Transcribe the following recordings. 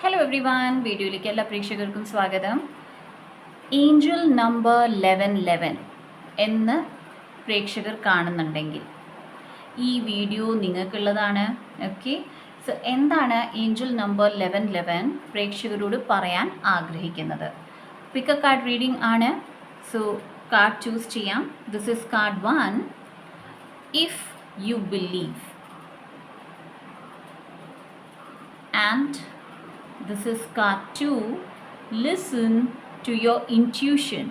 Hello every one, വീഡിയോയിലേക്ക് എല്ലാ പ്രേക്ഷകർക്കും സ്വാഗതം. ഏഞ്ചൽ നമ്പർ 1111 എന്ന് പ്രേക്ഷകർ കാണുന്നുണ്ടെങ്കിൽ ഈ വീഡിയോ നിങ്ങൾക്കുള്ളതാണ്. ഓക്കെ, സോ എന്താണ് ഏഞ്ചൽ നമ്പർ 1111 പ്രേക്ഷകരോട് പറയാൻ ആഗ്രഹിക്കുന്നത്? പിക്ക് എ കാർഡ് റീഡിംഗ് ആണ്. സോ കാർഡ് ചൂസ് ചെയ്യാം. This is card 1. If you believe. And this is card 2. Listen to your intuition.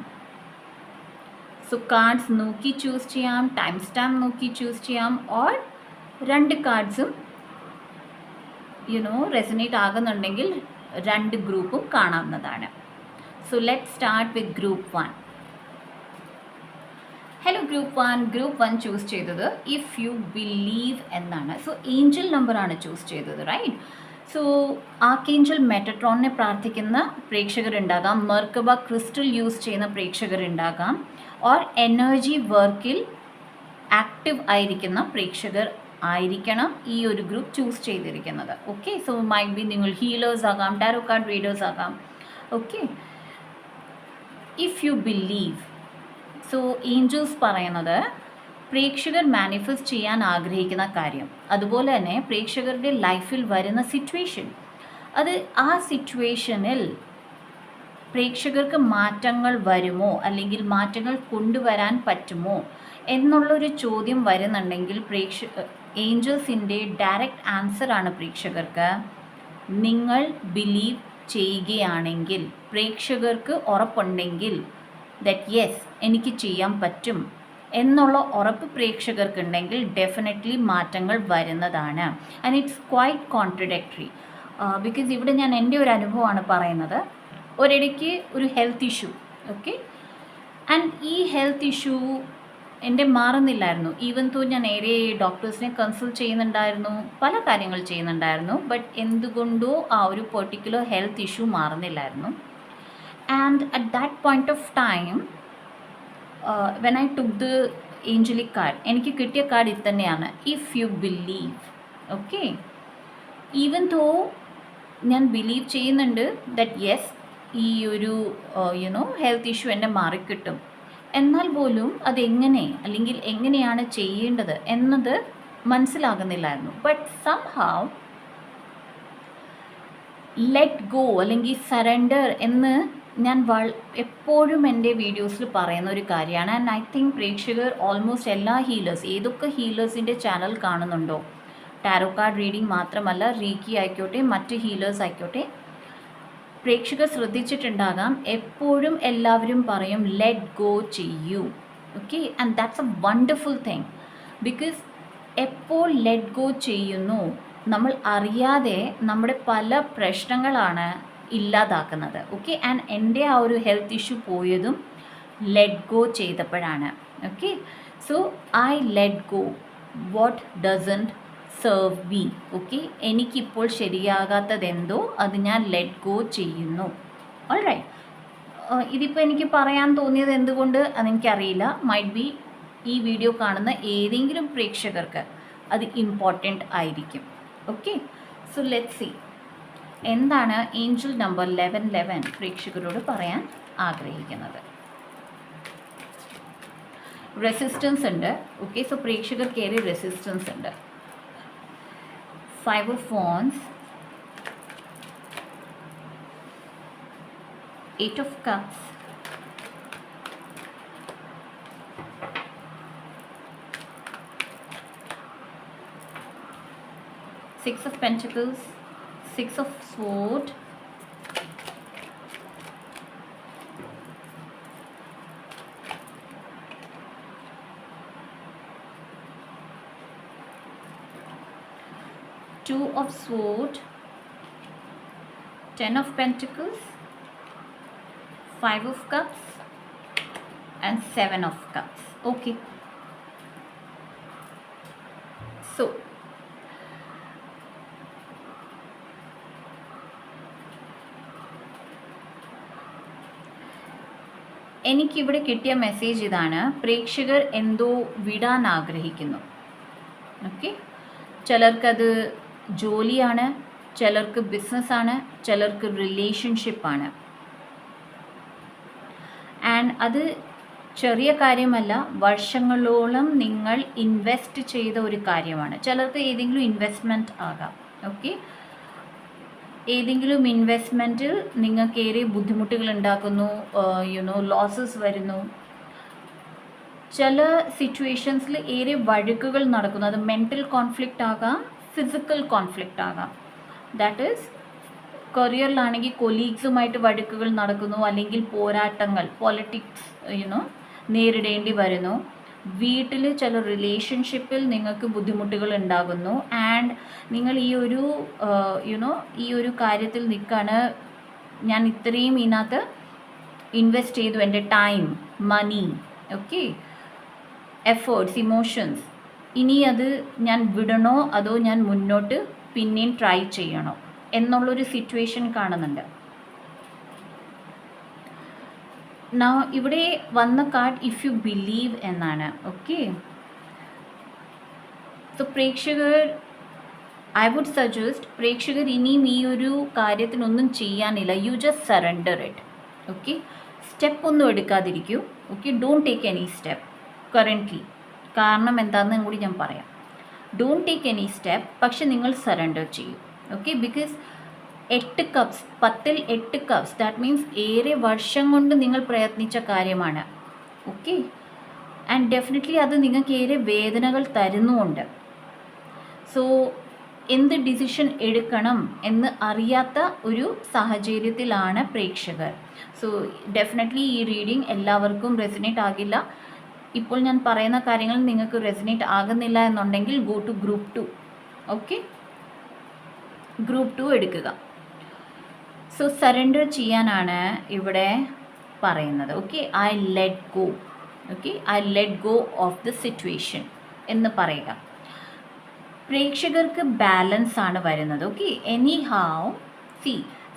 So cards നോക്കി ചൂസ് ചെയ്യാം, ടൈം സ്റ്റാമ്പ് നോക്കി ചൂസ് ചെയ്യാം, ഓർ രണ്ട് കാർഡ്സും റെസനേറ്റ് ആകുന്നുണ്ടെങ്കിൽ രണ്ട് ഗ്രൂപ്പും കാണാവുന്നതാണ്. So let start with group 1. Hello group 1 choose ചെയ്തത് ഇഫ് യു ബിലീവ് എന്നാണ്. സോ ഏഞ്ചൽ നമ്പറാണ് ചൂസ് ചെയ്തത്, റൈറ്റ്? സോ ആർക്കേഞ്ചൽ മെറ്റട്രോണിനെ പ്രാർത്ഥിക്കുന്ന പ്രേക്ഷകരുണ്ടാകാം, മെർക്കബ ക്രിസ്റ്റൽ യൂസ് ചെയ്യുന്ന പ്രേക്ഷകരുണ്ടാകാം, ഓർ എനർജി വർക്കിൽ ആക്റ്റീവ് ആയിരിക്കുന്ന പ്രേക്ഷകർ ആയിരിക്കണം ഈ ഒരു ഗ്രൂപ്പ് ചൂസ് ചെയ്തിരിക്കുന്നത്. ഓക്കെ, സോ മൈറ്റ് ബി നിങ്ങൾ ഹീലേഴ്സ് ആകാം, ടാരോ കാർഡ് റീഡേഴ്സ് ആകാം. Okay, if you believe. So angels പറയുന്നത് പ്രേക്ഷകർ മാനിഫെസ്റ്റ് ചെയ്യാൻ ആഗ്രഹിക്കുന്ന കാര്യം, അതുപോലെ തന്നെ പ്രേക്ഷകരുടെ ലൈഫിൽ വരുന്ന സിറ്റുവേഷൻ, അത് ആ സിറ്റുവേഷനിൽ പ്രേക്ഷകർക്ക് മാറ്റങ്ങൾ വരുമോ അല്ലെങ്കിൽ മാറ്റങ്ങൾ കൊണ്ടുവരാൻ പറ്റുമോ എന്നുള്ളൊരു ചോദ്യം വരുന്നുണ്ടെങ്കിൽ ഏഞ്ചൽസിൻ്റെ ഡയറക്റ്റ് ആൻസറാണ് പ്രേക്ഷകർക്ക്, നിങ്ങൾ ബിലീവ് ചെയ്യുകയാണെങ്കിൽ, പ്രേക്ഷകർക്ക് ഉറപ്പുണ്ടെങ്കിൽ ദറ്റ് യെസ് എനിക്ക് ചെയ്യാൻ പറ്റും എന്നുള്ള ഉറപ്പ് പ്രേക്ഷകർക്കുണ്ടെങ്കിൽ ഡെഫിനറ്റ്ലി മാറ്റങ്ങൾ വരുന്നതാണ്. And it's quite contradictory because ഇവിടെ ഞാൻ എൻ്റെ ഒരു അനുഭവമാണ് പറയുന്നത്. ഒരിടയ്ക്ക് ഒരു ഹെൽത്ത് ഇഷ്യൂ, ഓക്കെ, ആൻഡ് ഈ ഹെൽത്ത് ഇഷ്യൂ എൻ്റെ മാറുന്നില്ലായിരുന്നു. ഈവൻ തോ ഞാൻ നേരെ ഡോക്ടേഴ്സിനെ കൺസൾട്ട് ചെയ്യുന്നുണ്ടായിരുന്നു, പല കാര്യങ്ങൾ ചെയ്യുന്നുണ്ടായിരുന്നു, ബട്ട് എന്തുകൊണ്ടോ ആ ഒരു പെർട്ടിക്കുലർ ഹെൽത്ത് ഇഷ്യൂ മാറുന്നില്ലായിരുന്നു. And at that point of time when I took the angelic card, എനിക്ക് കിട്ടിയ കാർഡ് ഇത് തന്നെയാണ്, if you believe. Okay, even though ഞാൻ ബിലീവ് ചെയ്യുന്നുണ്ട് ദറ്റ് യെസ് ഈ ഒരു ഹെൽത്ത് ഇഷ്യൂ എന്നെ മാറിക്കിട്ടും, എന്നാൽ പോലും അതെങ്ങനെ അല്ലെങ്കിൽ എങ്ങനെയാണ് ചെയ്യേണ്ടത് എന്നത് മനസ്സിലാകുന്നില്ലായിരുന്നു. ബട്ട് സംഹൗ ലെറ്റ് ഗോ അല്ലെങ്കിൽ സറണ്ടർ എന്ന് ഞാൻ എപ്പോഴും എൻ്റെ വീഡിയോസിൽ പറയുന്ന ഒരു കാര്യമാണ്. ആൻഡ് ഐ തിങ്ക് പ്രേക്ഷകർ ഓൾമോസ്റ്റ് എല്ലാ ഹീലേഴ്സ്, ഏതൊക്കെ ഹീലേഴ്സിൻ്റെ ചാനൽ കാണുന്നുണ്ടോ, ടാരോ കാർഡ് റീഡിംഗ് മാത്രമല്ല റീക്കി ആയിക്കോട്ടെ, മറ്റ് ഹീലേഴ്സ് ആയിക്കോട്ടെ, പ്രേക്ഷകർ ശ്രദ്ധിച്ചിട്ടുണ്ടാകാം, എപ്പോഴും എല്ലാവരും പറയും ലെറ്റ് ഗോ ചെയ്യൂ. Okay, and that's A wonderful thing. Because എപ്പോൾ ലെറ്റ് ഗോ ചെയ്യുന്നു, നമ്മൾ അറിയാതെ നമ്മുടെ പല പ്രശ്നങ്ങളാണ് ഇല്ലാതാക്കുന്നത്. ഓക്കെ, ആൻഡ് എൻ്റെ ആ ഒരു ഹെൽത്ത് ഇഷ്യൂ പോയതും ലെറ്റ് ഗോ ചെയ്തപ്പോഴാണ്. Okay, so I let go what doesn't serve me. Okay, എനിക്കിപ്പോൾ ശരിയാകാത്തതെന്തോ അത് ഞാൻ ലെറ്റ് ഗോ ചെയ്യുന്നു. ഓൾറൈറ്റ്, ഇതിപ്പോൾ എനിക്ക് പറയാൻ തോന്നിയത് എന്തുകൊണ്ട് അതെനിക്കറിയില്ല. മൈറ്റ് ബി ഈ വീഡിയോ കാണുന്ന ഏതെങ്കിലും പ്രേക്ഷകർക്ക് അത് ഇമ്പോർട്ടൻ്റ് ആയിരിക്കും. ഓക്കെ, സോ ലെറ്റ് സി എന്താണ് ഏഞ്ചൽ നമ്പർ 1111 പ്രേക്ഷകരോട് പറയാൻ ആഗ്രഹിക്കുന്നത്. റെസിസ്റ്റൻസ് ഉണ്ട്. ഓക്കെ, സോ പ്രേക്ഷകർക്ക് ഏറെ റെസിസ്റ്റൻസ് ഉണ്ട്. 5 of Wands, 8 of Cups, 6 of Pentacles, 6 of Swords, 2 of Swords, 10 of Pentacles, 5 of Cups and 7 of Cups. Okay, so എനിക്കിവിടെ കിട്ടിയ മെസ്സേജ് ഇതാണ്, പ്രേക്ഷകർ എന്തോ വിടാൻ ആഗ്രഹിക്കുന്നു. ഓക്കെ, ചിലർക്കത് ജോലിയാണ്, ചിലർക്ക് ബിസിനസ്സാണ്, ചിലർക്ക് റിലേഷൻഷിപ്പാണ്. ആൻഡ് അത് ചെറിയ കാര്യമല്ല, വർഷങ്ങളോളം നിങ്ങൾ ഇൻവെസ്റ്റ് ചെയ്ത ഒരു കാര്യമാണ്. ചിലർക്ക് ഏതെങ്കിലും ഇൻവെസ്റ്റ്മെൻറ്റ് ആകാം. ഓക്കെ, ഏതെങ്കിലും ഇൻവെസ്റ്റ്മെൻറ്റിൽ നിങ്ങൾക്കേറെ ബുദ്ധിമുട്ടുകൾ ഉണ്ടാക്കുന്നു, ലോസസ് വരുന്നു. ചില സിറ്റുവേഷൻസിൽ ഏറെ വഴക്കുകൾ നടക്കുന്നു. അത് മെൻ്റൽ കോൺഫ്ലിക്റ്റ് ആകാം, ഫിസിക്കൽ കോൺഫ്ലിക്റ്റ് ആകാം. ദാറ്റ് ഈസ് കരിയറിലാണെങ്കിൽ കൊലീഗ്സുമായിട്ട് വഴക്കുകൾ നടക്കുന്നു, അല്ലെങ്കിൽ പോരാട്ടങ്ങൾ, പൊളിറ്റിക്സ് നേരിടേണ്ടി വരുന്നു. വീട്ടിൽ ചില റിലേഷൻഷിപ്പിൽ നിങ്ങൾക്ക് ബുദ്ധിമുട്ടുകൾ ഉണ്ടാകുന്നു. ആൻഡ് നിങ്ങൾ ഈ ഒരു കാര്യത്തിൽ നിൽക്കാണ്, ഞാൻ ഇത്രയും ഇതിനകത്ത് ഇൻവെസ്റ്റ് ചെയ്തു, എൻ്റെ ടൈം, മണി, ഓക്കെ, എഫേർട്സ്, ഇമോഷൻസ്, ഇനി അത് ഞാൻ വിടണോ അതോ ഞാൻ മുന്നോട്ട് പിന്നെയും ട്രൈ ചെയ്യണോ എന്നുള്ളൊരു സിറ്റുവേഷൻ കാണുന്നുണ്ട്. ഇവിടെ വന്ന കാർഡ് ഇഫ് യു ബിലീവ് എന്നാണ്. ഓക്കെ, സോ പ്രേക്ഷകർ, ഐ വുഡ് സജസ്റ്റ്, പ്രേക്ഷകർ ഇനിയും ഈ ഒരു കാര്യത്തിനൊന്നും ചെയ്യാനില്ല. You just surrender it. Okay, step ഒന്നും എടുക്കാതിരിക്കൂ. Okay, don't take any step currently. കാരണം എന്താണെന്നും കൂടി ഞാൻ പറയാം. ഡോണ്ട് ടേക്ക് എനി സ്റ്റെപ്പ്, പക്ഷെ നിങ്ങൾ സറണ്ടർ ചെയ്യൂ. ഓക്കെ, ബിക്കോസ് 8 കപ്സ്, 10ൽ 8 കപ്സ്, ദാറ്റ് മീൻസ് ഏറെ വർഷം കൊണ്ട് നിങ്ങൾ പ്രയത്നിച്ച കാര്യമാണ്. ഓക്കെ, ആൻഡ് ഡെഫിനറ്റ്ലി അത് നിങ്ങൾക്ക് ഏറെ വേദനകൾ തരുന്നുമുണ്ട്. സോ എന്ത് ഡിസിഷൻ എടുക്കണം എന്ന് അറിയാത്ത ഒരു സാഹചര്യത്തിലാണ് പ്രേക്ഷകർ. സോ ഡെഫിനറ്റ്ലി ഈ റീഡിംഗ് എല്ലാവർക്കും റെസിനേറ്റ് ആകില്ല. ഇപ്പോൾ ഞാൻ പറയുന്ന കാര്യങ്ങൾ നിങ്ങൾക്ക് റെസിനേറ്റ് ആകുന്നില്ല എന്നുണ്ടെങ്കിൽ go to group 2. Okay, group 2 എടുക്കുക. സോ സറണ്ടർ ചെയ്യാനാണ് ഇവിടെ പറയുന്നത്. Okay, I let go. Okay, I let go of the situation എന്ന് പറയുക. പ്രേക്ഷകർക്ക് ബാലൻസ് ആണ് വരുന്നത്. ഓക്കെ, എനി ഹാവ്,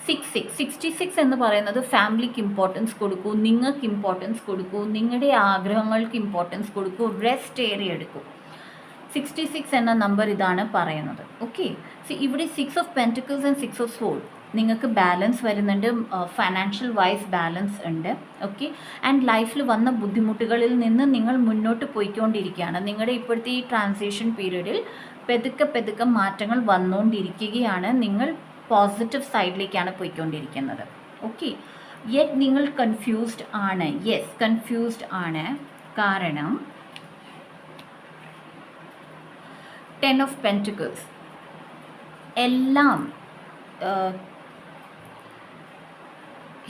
66 എന്ന് പറയുന്നത് ഫാമിലിക്ക് ഇമ്പോർട്ടൻസ് കൊടുക്കൂ, നിങ്ങൾക്ക് ഇമ്പോർട്ടൻസ് കൊടുക്കൂ, നിങ്ങളുടെ ആഗ്രഹങ്ങൾക്ക് ഇമ്പോർട്ടൻസ് കൊടുക്കൂ, റെസ്റ്റ് ഏരിയ എടുക്കൂ. 66 എന്ന നമ്പർ ഇതാണ് പറയുന്നത്. ഓക്കെ, ഇവിടെ 6 of pentacles and 6 of sold നിങ്ങൾക്ക് ബാലൻസ് വരുന്നുണ്ട്, ഫൈനാൻഷ്യൽ വൈസ് ബാലൻസ് ഉണ്ട്. ഓക്കെ, ആൻഡ് ലൈഫിൽ വന്ന ബുദ്ധിമുട്ടുകളിൽ നിന്ന് നിങ്ങൾ മുന്നോട്ട് പോയിക്കൊണ്ടിരിക്കുകയാണ്. നിങ്ങളുടെ ഇപ്പോഴത്തെ ഈ ട്രാൻസിഷൻ പീരീഡിൽ പെതുക്കെ മാറ്റങ്ങൾ വന്നുകൊണ്ടിരിക്കുകയാണ്. നിങ്ങൾ പോസിറ്റീവ് സൈഡിലേക്കാണ് പോയിക്കൊണ്ടിരിക്കുന്നത്. ഓക്കെ, യെറ്റ് നിങ്ങൾ കൺഫ്യൂസ്ഡ് ആണ്. യെസ്, കൺഫ്യൂസ്ഡ് ആണ്. കാരണം 10 ഓഫ് പെൻറ്റിക്കിൾസ് എല്ലാം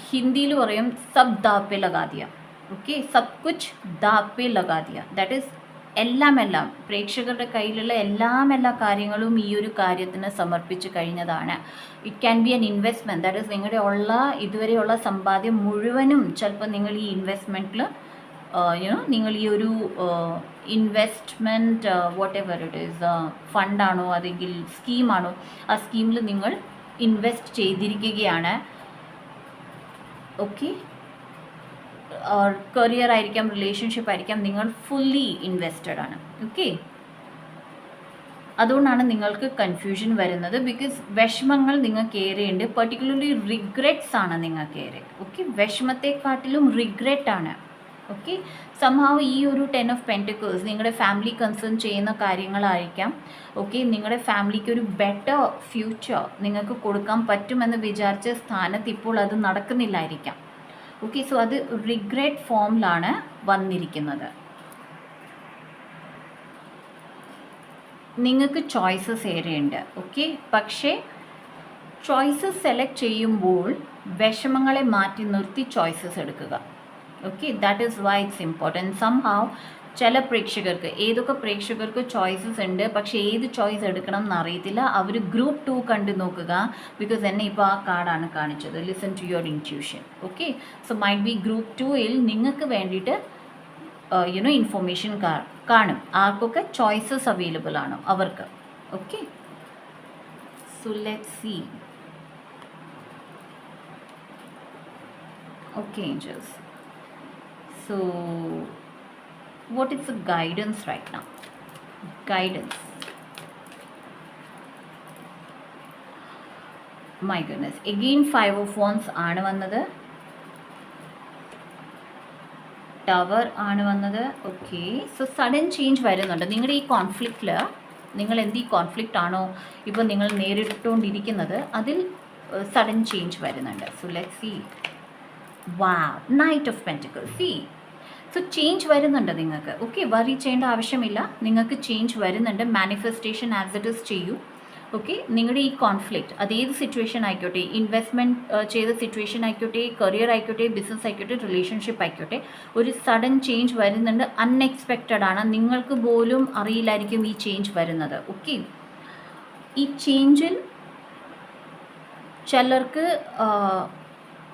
ഹിന്ദിയിൽ പറയും sub Daav pay Laga Diya. Okay, sub Cooch Daav pay Laga Diya. That is എല്ലാം പ്രേക്ഷകരുടെ കയ്യിലുള്ള എല്ലാ കാര്യങ്ങളും ഈ ഒരു കാര്യത്തിന് സമർപ്പിച്ച് കഴിഞ്ഞതാണ്. It can B an investment. That is നിങ്ങളുടെ ഇതുവരെയുള്ള സമ്പാദ്യം മുഴുവനും ചിലപ്പോൾ നിങ്ങൾ ഈ ഇൻവെസ്റ്റ്മെൻറ്റിൽ നിങ്ങൾ ഈ ഒരു investment whatever it is, ഫണ്ടാണോ അല്ലെങ്കിൽ സ്കീമാണോ, ആ സ്കീമിൽ നിങ്ങൾ ഇൻവെസ്റ്റ് ചെയ്തിരിക്കുകയാണ്. ഓക്കെ, കരിയർ ആയിരിക്കാം, റിലേഷൻഷിപ്പ് ആയിരിക്കാം, നിങ്ങൾ ഫുള്ളി ഇൻവെസ്റ്റഡ് ആണ്. ഓക്കെ, അതുകൊണ്ടാണ് നിങ്ങൾക്ക് കൺഫ്യൂഷൻ വരുന്നത്. ബിക്കോസ് വിഷമങ്ങൾ നിങ്ങൾക്ക് ഏറെയുണ്ട്, പെർട്ടിക്കുലർലി റിഗ്രറ്റ്സ് ആണ് നിങ്ങൾക്ക് ഏറെ. ഓക്കെ, വിഷമത്തെക്കാട്ടിലും റിഗ്രറ്റ് ആണ്. ഓക്കെ, സംഹാവ് ഈ ഒരു 10 ഓഫ് പെൻറ്റിക്കിൾസ് നിങ്ങളുടെ ഫാമിലി കൺസേൺ ചെയ്യുന്ന കാര്യങ്ങളായിരിക്കാം. ഓക്കെ, നിങ്ങളുടെ ഫാമിലിക്ക് ഒരു ബെറ്റർ ഫ്യൂച്ചർ നിങ്ങൾക്ക് കൊടുക്കാൻ പറ്റുമെന്ന് വിചാരിച്ച സ്ഥാനത്ത് ഇപ്പോൾ അത് നടക്കുന്നില്ലായിരിക്കാം. ഓക്കെ, സോ അത് റിഗ്രറ്റ് ഫോമിലാണ് വന്നിരിക്കുന്നത്. നിങ്ങൾക്ക് ചോയ്സസ് ഏറെയുണ്ട്. ഓക്കെ, പക്ഷേ ചോയ്സസ് സെലക്ട് ചെയ്യുമ്പോൾ വിഷമങ്ങളെ മാറ്റി നിർത്തി ചോയ്സസ് എടുക്കുക. Okay, that is why it's important. Somehow ചില പ്രേക്ഷകർക്ക്, ഏതൊക്കെ പ്രേക്ഷകർക്ക് ചോയ്സസ് ഉണ്ട്, പക്ഷേ ഏത് ചോയ്സ് എടുക്കണം എന്നറിയത്തില്ല. അവർ ഗ്രൂപ്പ് 2 കണ്ടു നോക്കുക. ബിക്കോസ് എന്നെ ഇപ്പോൾ ആ കാർഡാണ് കാണിച്ചത്. Listen to your intuition. Okay, so might be group 2ൽ നിങ്ങൾക്ക് വേണ്ടിയിട്ട് ഇൻഫോർമേഷൻ കാണും. ആർക്കൊക്കെ ചോയ്സസ് അവൈലബിൾ ആണോ അവർക്ക്. Okay, so let's see. Okay angels, so what is the guidance right now? Guidance. My goodness, again 5 of wands ആണ് വന്നത്, tower ആണ് വന്നത്. ഓക്കെ, സോ സഡൻ ചേഞ്ച് വരുന്നുണ്ട് നിങ്ങളുടെ ഈ കോൺഫ്ലിക്റ്റിൽ. നിങ്ങൾ ഈ കോൺഫ്ലിക്റ്റ് ആണോ ഇപ്പോൾ നിങ്ങൾ നേരിട്ടുകൊണ്ടിരിക്കുന്നത്, അതിൽ സഡൻ ചേഞ്ച് വരുന്നുണ്ട്. So let's see. Wow, knight of pentacles. See, so change വരുന്നുണ്ട് നിങ്ങൾക്ക്. ഓക്കെ, വറി ചെയ്യേണ്ട ആവശ്യമില്ല, നിങ്ങൾക്ക് ചേഞ്ച് വരുന്നുണ്ട്. മാനിഫെസ്റ്റേഷൻ ആസ് ഇറ്റ് ഈസ് ചെയ്യൂ. ഓക്കെ, നിങ്ങളുടെ ഈ കോൺഫ്ലിക്റ്റ് അതേത് സിറ്റുവേഷൻ ആയിക്കോട്ടെ, ഇൻവെസ്റ്റ്മെൻറ്റ് ചെയ്ത സിറ്റുവേഷൻ ആയിക്കോട്ടെ, കരിയർ ആയിക്കോട്ടെ, ബിസിനസ് ആയിക്കോട്ടെ, റിലേഷൻഷിപ്പ് ആയിക്കോട്ടെ, ഒരു സഡൻ ചേഞ്ച് വരുന്നുണ്ട്. അൺഎക്സ്പെക്റ്റഡ് ആണ്, നിങ്ങൾക്ക് പോലും അറിയില്ലായിരിക്കും ഈ ചേഞ്ച് വരുന്നത്. ഓക്കെ, ഈ ചേഞ്ചിൽ ചിലർക്ക്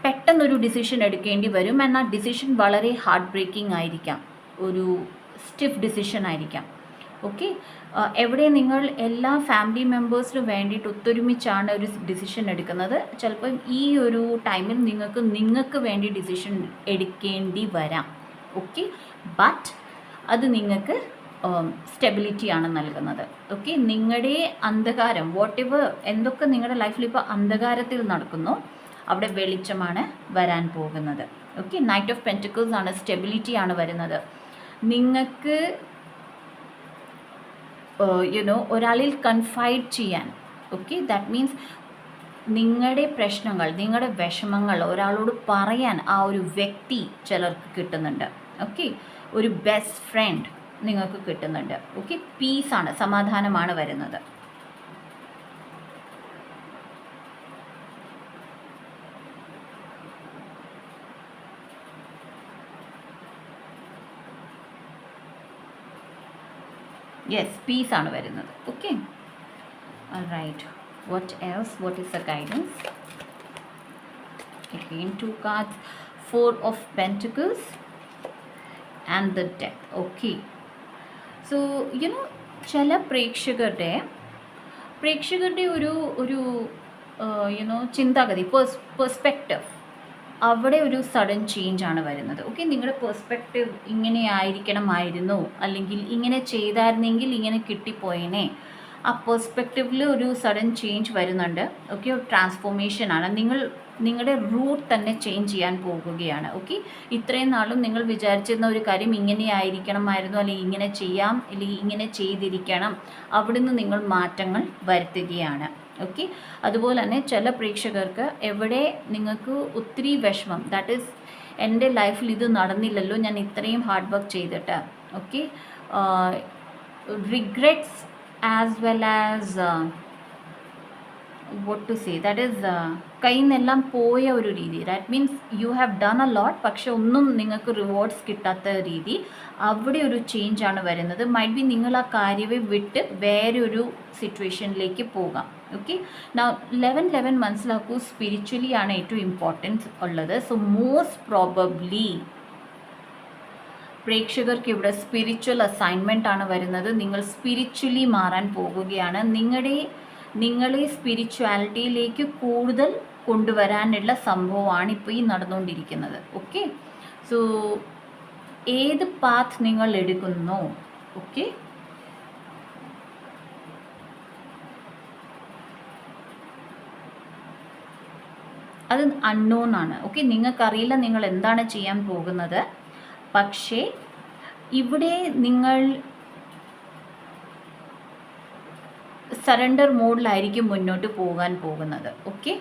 പെട്ടെന്നൊരു ഡിസിഷൻ എടുക്കേണ്ടി വരും. എന്നാൽ ഡിസിഷൻ വളരെ ഹാർട്ട് ബ്രേക്കിംഗ് ആയിരിക്കാം, ഒരു സ്റ്റിഫ് ഡിസിഷൻ ആയിരിക്കാം. ഓക്കെ, എവിടെ നിങ്ങൾ എല്ലാ ഫാമിലി മെമ്പേഴ്സിനും വേണ്ടിയിട്ട് ഒത്തൊരുമിച്ചാണ് ഒരു ഡിസിഷൻ എടുക്കുന്നത്. ചിലപ്പം ഈ ഒരു ടൈമിൽ നിങ്ങൾക്ക് വേണ്ടി ഡിസിഷൻ എടുക്കേണ്ടി വരാം. ഓക്കെ, ബട്ട് അത് നിങ്ങൾക്ക് സ്റ്റെബിലിറ്റിയാണ് നൽകുന്നത്. ഓക്കെ, നിങ്ങളുടെ അന്ധകാരം എന്തൊക്കെ നിങ്ങളുടെ ലൈഫിൽ ഇപ്പോൾ അന്ധകാരത്തിൽ നടക്കുന്നു, അവിടെ വെളിച്ചമാണ് വരാൻ പോകുന്നത്. ഓക്കെ, നൈറ്റ് ഓഫ് പെൻറ്റിക്കിൾസ് ആണ്, സ്റ്റെബിലിറ്റിയാണ് വരുന്നത്. നിങ്ങൾക്ക് ഒരാളിൽ കൺഫൈഡ് ചെയ്യാൻ. ഓക്കെ, ദാറ്റ് മീൻസ് നിങ്ങളുടെ പ്രശ്നങ്ങൾ, നിങ്ങളുടെ വിഷമങ്ങൾ ഒരാളോട് പറയാൻ ആ ഒരു വ്യക്തി ചിലർക്ക് കിട്ടുന്നുണ്ട്. ഓക്കെ, ഒരു ബെസ്റ്റ് ഫ്രണ്ട് നിങ്ങൾക്ക് കിട്ടുന്നുണ്ട്. ഓക്കെ, പീസാണ്, സമാധാനമാണ് വരുന്നത്. യെസ്, പീസാണ് വരുന്നത്. Okay, right. What else, what is the guidance? Again 2 cards, 4 of Pentacles and the Death. Okay, so ചില പ്രേക്ഷകരുടെ ഒരു ചിന്താഗതി, പെർസ്പെക്റ്റീവ്, അവിടെ ഒരു സഡൻ ചേഞ്ച് ആണ് വരുന്നത്. ഓക്കെ, നിങ്ങളുടെ പെർസ്പെക്റ്റീവ് ഇങ്ങനെ ആയിരിക്കണമായിരുന്നു, അല്ലെങ്കിൽ ഇങ്ങനെ ചെയ്തായിരുന്നെങ്കിൽ ഇങ്ങനെ കിട്ടിപ്പോയേനെ, ആ പെർസ്പെക്റ്റീവിൽ ഒരു സഡൻ ചേഞ്ച് വരുന്നുണ്ട്. ഓക്കെ, ഒരു ട്രാൻസ്ഫോർമേഷനാണ്. നിങ്ങളുടെ റൂട്ട് തന്നെ ചേഞ്ച് ചെയ്യാൻ പോകുകയാണ്. ഓക്കെ, ഇത്രയും നാളും നിങ്ങൾ വിചാരിച്ചിരുന്ന ഒരു കാര്യം ഇങ്ങനെ ആയിരിക്കണമായിരുന്നു, അല്ലെങ്കിൽ ഇങ്ങനെ ചെയ്യാം, അല്ലെങ്കിൽ ഇങ്ങനെ ചെയ്തിരിക്കണം, അവിടുന്ന് നിങ്ങൾ മാറ്റങ്ങൾ വരുത്തുകയാണ്. ഓക്കെ, അതുപോലെ തന്നെ ചില പ്രേക്ഷകർക്ക് എവിടെ നിങ്ങൾക്ക് ഒത്തിരി വിഷമം, ദാറ്റ് ഈസ് എൻ്റെ ലൈഫിൽ ഇത് നടന്നില്ലല്ലോ, ഞാൻ ഇത്രയും ഹാർഡ് വർക്ക് ചെയ്തിട്ട്. Okay, regrets as well as what to say, that is കയ്യിൽ നിന്നെല്ലാം പോയ ഒരു രീതി. That means you have done a lot, പക്ഷെ ഒന്നും നിങ്ങൾക്ക് റിവാർഡ്സ് കിട്ടാത്ത രീതി, അവിടെ ഒരു ചേഞ്ച് ആണ് വരുന്നത്. മൈറ്റ് ബി നിങ്ങൾ ആ കാര്യമേ വിട്ട് വേറെ ഒരു സിറ്റുവേഷനിലേക്ക് പോകാം. ഓക്കെ, നൗ 11 മനസ്സിലാക്കൂ, സ്പിരിച്വലി ആണ് ഏറ്റവും ഇമ്പോർട്ടൻസ് ഉള്ളത്. സോ മോസ്റ്റ് പ്രോബബ്ലി പ്രേക്ഷകർക്ക് ഇവിടെ സ്പിരിച്വൽ അസൈൻമെൻ്റ് ആണ് വരുന്നത്. നിങ്ങൾ സ്പിരിച്വലി മാറാൻ പോകുകയാണ്. നിങ്ങളെ സ്പിരിച്വാലിറ്റിയിലേക്ക് കൂടുതൽ കൊണ്ടുവരാനുള്ള സംഭവമാണ് ഇപ്പോൾ ഈ നടന്നുകൊണ്ടിരിക്കുന്നത്. ഓക്കെ, സോ ഏത് പാത്ത് നിങ്ങൾ എടുക്കുന്നോ, ഓക്കെ, അത് അൺനോൺ ആണ്. ഓക്കെ, നിങ്ങൾക്കറിയില്ല നിങ്ങൾ എന്താണ് ചെയ്യാൻ പോകുന്നത്. പക്ഷേ ഇവിടെ നിങ്ങൾ സറണ്ടർ മോഡിലായിരിക്കും മുന്നോട്ട് പോകാൻ പോകുന്നത്. Okay,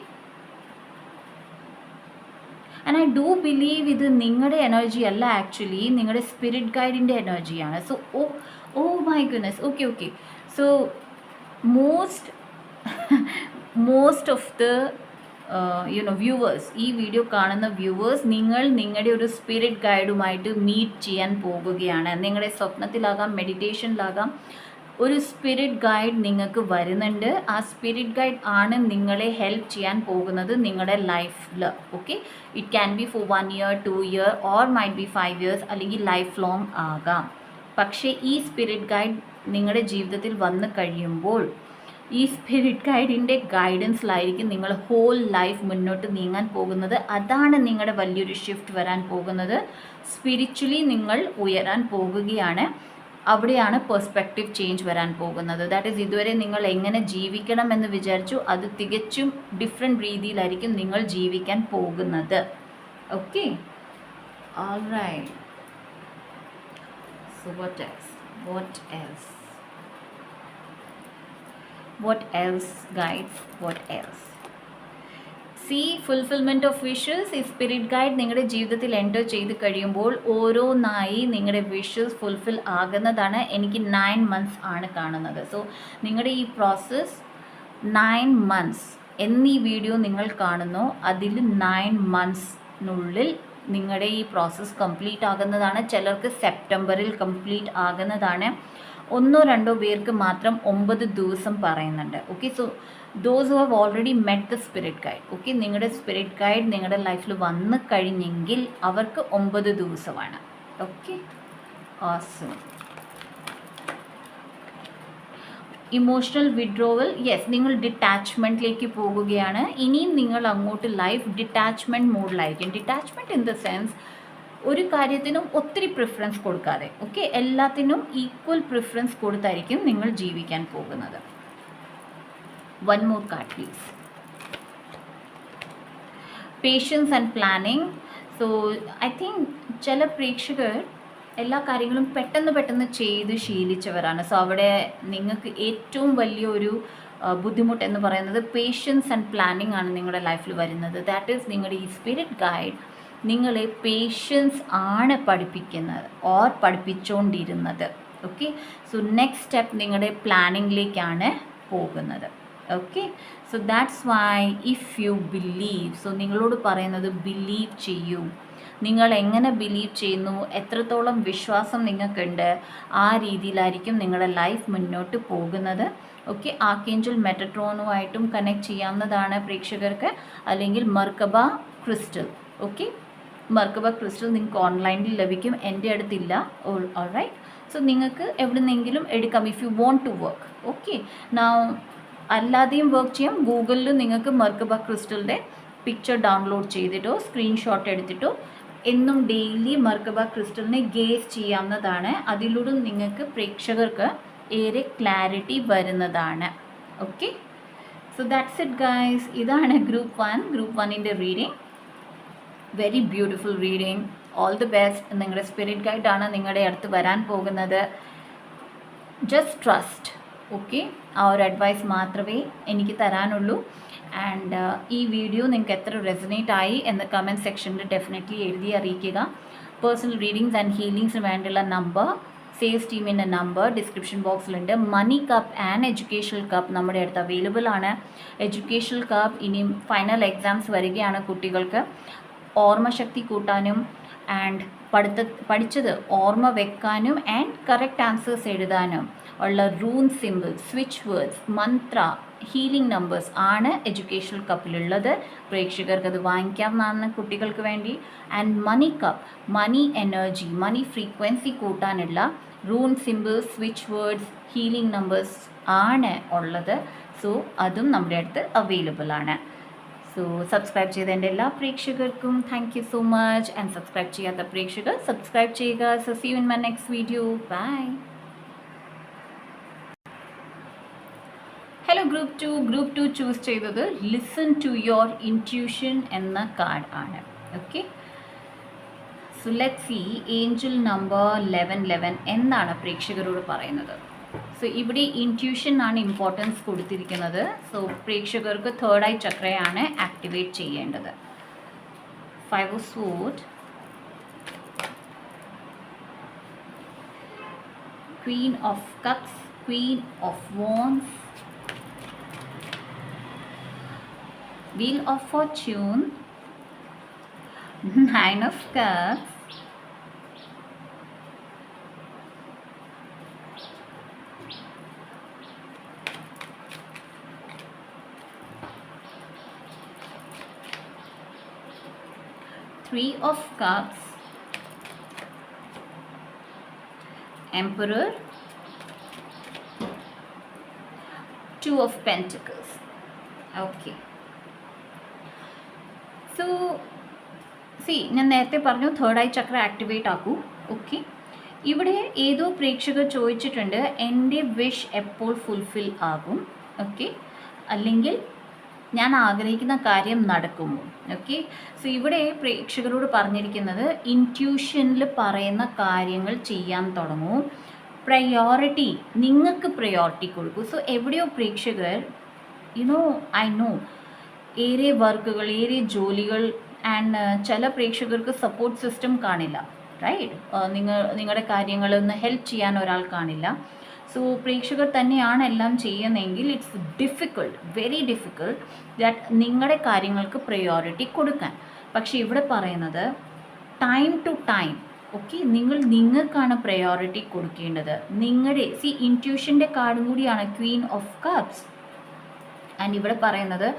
and I do believe ഇത് നിങ്ങളുടെ എനർജി അല്ല, ആക്ച്വലി നിങ്ങളുടെ സ്പിരിറ്റ് ഗൈഡിൻ്റെ എനർജിയാണ്. So oh my goodness. Okay, so most of the viewers, ഈ വീഡിയോ കാണുന്ന വ്യൂവേഴ്സ്, നിങ്ങളുടെ ഒരു സ്പിരിറ്റ് ഗൈഡുമായിട്ട് മീറ്റ് ചെയ്യാൻ പോകുകയാണ്. നിങ്ങളുടെ സ്വപ്നത്തിലാകാം, മെഡിറ്റേഷനിലാകാം, ഒരു സ്പിരിറ്റ് ഗൈഡ് നിങ്ങൾക്ക് വരുന്നുണ്ട്. ആ സ്പിരിറ്റ് ഗൈഡ് ആണ് നിങ്ങളെ ഹെൽപ്പ് ചെയ്യാൻ പോകുന്നത് നിങ്ങളുടെ ലൈഫിൽ. Okay, it can be for 1 year 2 year or might be 5 years, അല്ലെങ്കിൽ ലൈഫ് ലോങ് ആകാം. പക്ഷേ ഈ സ്പിരിറ്റ് ഗൈഡ് നിങ്ങളുടെ ജീവിതത്തിൽ വന്നു കഴിയുമ്പോൾ ഈ സ്പിരിറ്റ് ഗൈഡിൻ്റെ ഗൈഡൻസിലായിരിക്കും നിങ്ങൾ ഹോൾ ലൈഫ് മുന്നോട്ട് നീങ്ങാൻ പോകുന്നത്. അതാണ് നിങ്ങളുടെ വലിയൊരു ഷിഫ്റ്റ് വരാൻ പോകുന്നത്. സ്പിരിച്വലി നിങ്ങൾ ഉയരാൻ പോകുകയാണ്. അവിടെയാണ് പെർസ്പെക്റ്റീവ് ചേഞ്ച് വരാൻ പോകുന്നത്. ദാറ്റ് ഈസ് ഇതുവരെ നിങ്ങൾ എങ്ങനെ ജീവിക്കണം എന്ന് വിചാരിച്ചു, അത് തികച്ചും ഡിഫറെൻറ്റ് രീതിയിലായിരിക്കും നിങ്ങൾ ജീവിക്കാൻ പോകുന്നത്. Okay, alright. So what else? What else, guys? What else? See, fulfillment of wishes. ഈ സ്പിരിറ്റ് ഗൈഡ് നിങ്ങളുടെ ജീവിതത്തിൽ എൻ്റർ ചെയ്ത് കഴിയുമ്പോൾ ഓരോന്നായി നിങ്ങളുടെ വിഷസ് ഫുൾഫിൽ ആകുന്നതാണ്. എനിക്ക് 9 months ആണ് കാണുന്നത്. സോ നിങ്ങളുടെ ഈ പ്രോസസ്സ് 9 months എന്നീ വീഡിയോ നിങ്ങൾ കാണുന്നു, അതിൽ 9 monthsനുള്ളിൽ നിങ്ങളുടെ ഈ പ്രോസസ്സ് കംപ്ലീറ്റ് ആകുന്നതാണ്. ചിലർക്ക് സെപ്റ്റംബറിൽ കംപ്ലീറ്റ് ആകുന്നതാണ്. 1-2 പേർക്ക് മാത്രം 9 ദിവസം പറയുന്നുണ്ട്. Okay, so those who have already met the spirit guide, okay, നിങ്ങളുടെ സ്പിരിറ്റ് ഗൈഡ് നിങ്ങളുടെ ലൈഫിൽ വന്നു കഴിഞ്ഞെങ്കിൽ അവർക്ക് 9 ദിവസമാണ്. Okay, awesome. Emotional withdrawal, yes, നിങ്ങൾ ഡിറ്റാച്ച്മെൻറ്റിലേക്ക് പോകുകയാണ്. ഇനിയും നിങ്ങൾ അങ്ങോട്ട് ലൈഫ് ഡിറ്റാച്ച്മെൻറ്റ് മോഡിലായിരിക്കും. ഡിറ്റാച്ച്മെൻറ്റ് ഇൻ ദ സെൻസ് ഒരു കാര്യത്തിനും ഒത്തിരി പ്രിഫറൻസ് കൊടുക്കാതെ, ഓക്കെ, എല്ലാത്തിനും ഈക്വൽ പ്രിഫറൻസ് കൊടുത്തായിരിക്കും നിങ്ങൾ ജീവിക്കാൻ പോകുന്നത്. One more card, please. Patience and planning. So I think ചില പ്രേക്ഷകർ എല്ലാ കാര്യങ്ങളും പെട്ടെന്ന് ചെയ്ത് ശീലിച്ചവരാണ്. സോ അവിടെ നിങ്ങൾക്ക് ഏറ്റവും വലിയൊരു ബുദ്ധിമുട്ട് എന്ന് പറയുന്നത് പേഷ്യൻസ് ആൻഡ് പ്ലാനിങ് ആണ് നിങ്ങളുടെ ലൈഫിൽ വരുന്നത്. ദാറ്റ് ഈസ് നിങ്ങളുടെ ഈ സ്പിരിറ്റ് ഗൈഡ് നിങ്ങളെ പേഷ്യൻസ് ആണ് പഠിപ്പിക്കുന്നത് ഓർ പഠിപ്പിച്ചുകൊണ്ടിരുന്നത്. ഓക്കെ, സോ നെക്സ്റ്റ് സ്റ്റെപ്പ് നിങ്ങളുടെ പ്ലാനിങ്ങിലേക്കാണ് പോകുന്നത്. Okay, so that's why if you believe, so നിങ്ങളോട് പറയുന്നത് ബിലീവ് ചെയ്യൂ. നിങ്ങൾ എങ്ങനെ ബിലീവ് ചെയ്യുന്നു, എത്രത്തോളം വിശ്വാസം നിങ്ങൾക്കുണ്ട്, ആ രീതിയിലായിരിക്കും നിങ്ങളുടെ ലൈഫ് മുന്നോട്ട് പോകുന്നത്. ഓക്കെ, ആർക്കേഞ്ചൽ മെറ്റട്രോണുമായിട്ടും കണക്ട് ചെയ്യാവുന്നതാണ് പ്രേക്ഷകർക്ക്, അല്ലെങ്കിൽ മർക്കബ ക്രിസ്റ്റൽ. ഓക്കെ, മർക്കബ ക്രിസ്റ്റൽ നിങ്ങൾക്ക് ഓൺലൈനിൽ ലഭിക്കും, എൻ്റെ അടുത്തില്ല. ഓൾറൈറ്റ്, സോ നിങ്ങൾക്ക് എവിടെ നിന്നെങ്കിലും എടുക്കാം if you want to work. Okay, now അല്ലാതെയും വർക്ക് ചെയ്യാം. ഗൂഗിളിൽ നിങ്ങൾക്ക് മർക്കബ ക്രിസ്റ്റലിൻ്റെ പിക്ചർ ഡൗൺലോഡ് ചെയ്തിട്ടോ സ്ക്രീൻഷോട്ട് എടുത്തിട്ടോ എന്നും ഡെയിലി മർക്കബ ക്രിസ്റ്റലിനെ ഗേസ് ചെയ്യാവുന്നതാണ്. അതിലൂടെ നിങ്ങൾക്ക് പ്രേക്ഷകർക്ക് ഏറെ ക്ലാരിറ്റി വരുന്നതാണ്. Okay, so that's it guys. ഇതാണ് ഗ്രൂപ്പ് 1ൻ്റെ reading. Very beautiful reading. All the best. നിങ്ങളുടെ സ്പിരിറ്റ് ഗൈഡാണ് നിങ്ങളുടെ അടുത്ത് വരാൻ പോകുന്നത്. Just trust. ഓക്കെ, ആ ഒരു അഡ്വൈസ് മാത്രമേ എനിക്ക് തരാനുള്ളൂ. ആൻഡ് ഈ വീഡിയോ നിങ്ങൾക്ക് എത്ര റെസനേറ്റ് ആയി എന്ന് കമൻറ്റ് സെക്ഷനിൽ ഡെഫിനറ്റ്ലി എഴുതി അറിയിക്കുക. പേഴ്സണൽ റീഡിങ്സ് ആൻഡ് ഹീലിങ്സിന് വേണ്ടിയുള്ള നമ്പർ, സെയിൽസ് ടീമിൻ്റെ നമ്പർ ഡിസ്ക്രിപ്ഷൻ ബോക്സിലുണ്ട്. Money cup and educational cup നമ്മുടെ അടുത്ത് അവൈലബിൾ ആണ്. എഡ്യൂക്കേഷണൽ കപ്പ് ഇനിയും ഫൈനൽ എക്സാംസ് വരികയാണ്. കുട്ടികൾക്ക് ഓർമ്മശക്തി കൂട്ടാനും ആൻഡ് പഠിച്ചത് ഓർമ്മ വെക്കാനും ആൻഡ് കറക്റ്റ് ആൻസേഴ്സ് എഴുതാനും ഉള്ള rune symbol, switch words, mantra, healing numbers ആണ് എഡ്യൂക്കേഷണൽ കപ്പിലുള്ളത്. പ്രേക്ഷകർക്ക് അത് വാങ്ങിക്കാവുന്നതാണ് കുട്ടികൾക്ക് വേണ്ടി. And money cup, money energy, money frequency കൂട്ടാനുള്ള rune symbols, switch words, healing numbers ആണ് ഉള്ളത്. സോ അതും നമ്മുടെ അടുത്ത് അവൈലബിൾ ആണ്. സോ സബ്സ്ക്രൈബ് ചെയ്ത എൻ്റെ എല്ലാ പ്രേക്ഷകർക്കും thank you so much. And subscribe ചെയ്യാത്ത പ്രേക്ഷകർ സബ്സ്ക്രൈബ് ചെയ്യുക. So see you in my next video. Bye. Hello group 2 choose ചെയ്തത് ലിസൺ ടു യുവർ ഇൻറ്റ്യൂഷൻ എന്ന കാർഡ് ആണ്. Okay, so let see angel number 1111 എന്താണ് പ്രേക്ഷകരോട് പറയുന്നത്. സോ ഇവിടെ ഇൻറ്റ്യൂഷൻ ആണ് ഇമ്പോർട്ടൻസ് കൊടുത്തിരിക്കുന്നത്. സോ പ്രേക്ഷകർക്ക് തേർഡ് ഐ ചക്രയാണ് ആക്ടിവേറ്റ് ചെയ്യേണ്ടത്. 5 of Swords, Queen of Cups, Queen of Wands, Wheel of Fortune, 9 of Cups, Three of Cups, Emperor, 2 of Pentacles. Okay. So ഞാൻ നേരത്തെ പറഞ്ഞു തേർഡ് ഐ ചക്ര ആക്ടിവേറ്റ് ആക്കൂ. ഓക്കെ, ഇവിടെ ഏതോ പ്രേക്ഷകർ ചോദിച്ചിട്ടുണ്ട് എൻ്റെ വിഷ് എപ്പോൾ ഫുൾഫിൽ ആകും, ഓക്കെ, അല്ലെങ്കിൽ ഞാൻ ആഗ്രഹിക്കുന്ന കാര്യം നടക്കുമോ, ഓക്കെ. സോ ഇവിടെ പ്രേക്ഷകരോട് പറഞ്ഞിരിക്കുന്നത് ഇൻറ്റ്യൂഷനിൽ പറയുന്ന കാര്യങ്ങൾ ചെയ്യാൻ തുടങ്ങൂ, പ്രയോറിറ്റി നിങ്ങൾക്ക് പ്രയോറിറ്റി കൊടുക്കൂ. സോ എവിടെയോ പ്രേക്ഷകർ ഐ നോ ഏറെ വർക്കുകൾ, ഏറെ ജോലികൾ ആൻഡ് ചില പ്രേക്ഷകർക്ക് സപ്പോർട്ട് സിസ്റ്റം കാണില്ല, റൈറ്റ്. നിങ്ങളുടെ കാര്യങ്ങളൊന്ന് ഹെൽപ്പ് ചെയ്യാൻ ഒരാൾ കാണില്ല. സോ പ്രേക്ഷകർ തന്നെയാണ് എല്ലാം ചെയ്യുന്നതെങ്കിൽ it's difficult, very difficult that നിങ്ങളുടെ കാര്യങ്ങൾക്ക് പ്രയോറിറ്റി കൊടുക്കാൻ. പക്ഷേ ഇവിടെ പറയുന്നത് ടൈം ടു ടൈം, ഓക്കെ, നിങ്ങൾക്കാണ് പ്രയോറിറ്റി കൊടുക്കേണ്ടത്. നിങ്ങളുടെ ഇൻറ്റ്യൂഷൻ്റെ കാർഡും കൂടിയാണ് ക്വീൻ ഓഫ് കപ്സ്. ആൻഡ് ഇവിടെ പറയുന്നത്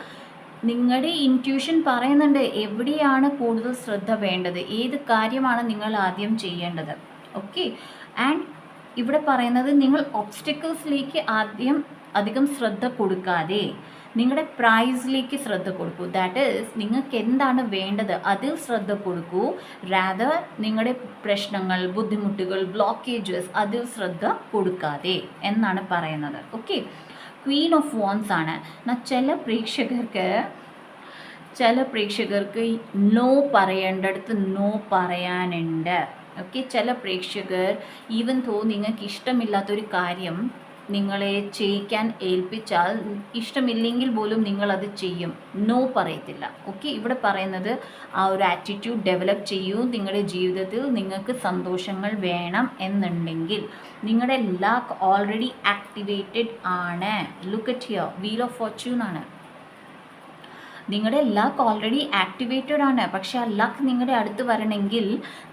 നിങ്ങളുടെ ഇൻറ്റ്യൂഷൻ പറയുന്നുണ്ട് എവിടെയാണ് കൂടുതൽ ശ്രദ്ധ വേണ്ടത്, ഏത് കാര്യമാണ് നിങ്ങൾ ആദ്യം ചെയ്യേണ്ടത്, ഓക്കെ. ആൻഡ് ഇവിടെ പറയുന്നത് നിങ്ങൾ ഒബ്സ്റ്റക്കിൾസിലേക്ക് അധികം ശ്രദ്ധ കൊടുക്കാതെ നിങ്ങളുടെ പ്രൈസിലേക്ക് ശ്രദ്ധ കൊടുക്കൂ. ദാറ്റ് ഈസ് നിങ്ങൾക്ക് എന്താണ് വേണ്ടത് അതിൽ ശ്രദ്ധ കൊടുക്കൂ, റാദർ നിങ്ങളുടെ പ്രശ്നങ്ങൾ, ബുദ്ധിമുട്ടുകൾ, ബ്ലോക്കേജസ് അതിൽ ശ്രദ്ധ കൊടുക്കാതെ എന്നാണ് പറയുന്നത്, ഓക്കെ. ക്വീൻ ഓഫ് വോൺസ് ആണ്. എന്നാൽ ചില പ്രേക്ഷകർക്ക് നോ പറയേണ്ടടുത്ത് നോ പറയാനുണ്ട്, ഓക്കെ. ചില പ്രേക്ഷകർ ഈവൻ തോ നിങ്ങൾക്ക് ഇഷ്ടമില്ലാത്തൊരു കാര്യം നിങ്ങളെ ചെയ്യിക്കാൻ ഏൽപ്പിച്ചാൽ ഇഷ്ടമില്ലെങ്കിൽ പോലും നിങ്ങളത് ചെയ്യും, നോ പറയത്തില്ല, ഓക്കെ. ഇവിടെ പറയുന്നത് ആ ഒരു ആറ്റിറ്റ്യൂഡ് ഡെവലപ്പ് ചെയ്യൂ. നിങ്ങളുടെ ജീവിതത്തിൽ നിങ്ങൾക്ക് സന്തോഷങ്ങൾ വേണം എന്നുണ്ടെങ്കിൽ നിങ്ങളുടെ ലക്ക് ഓൾറെഡി ആക്ടിവേറ്റഡ് ആണ്. Look at here, wheel of Fortune ആണ്. നിങ്ങളുടെ ലക്ക് ഓൾറെഡി ആക്ടിവേറ്റഡ് ആണ്. പക്ഷേ ആ ലക്ക് നിങ്ങളുടെ അടുത്ത് വരണമെങ്കിൽ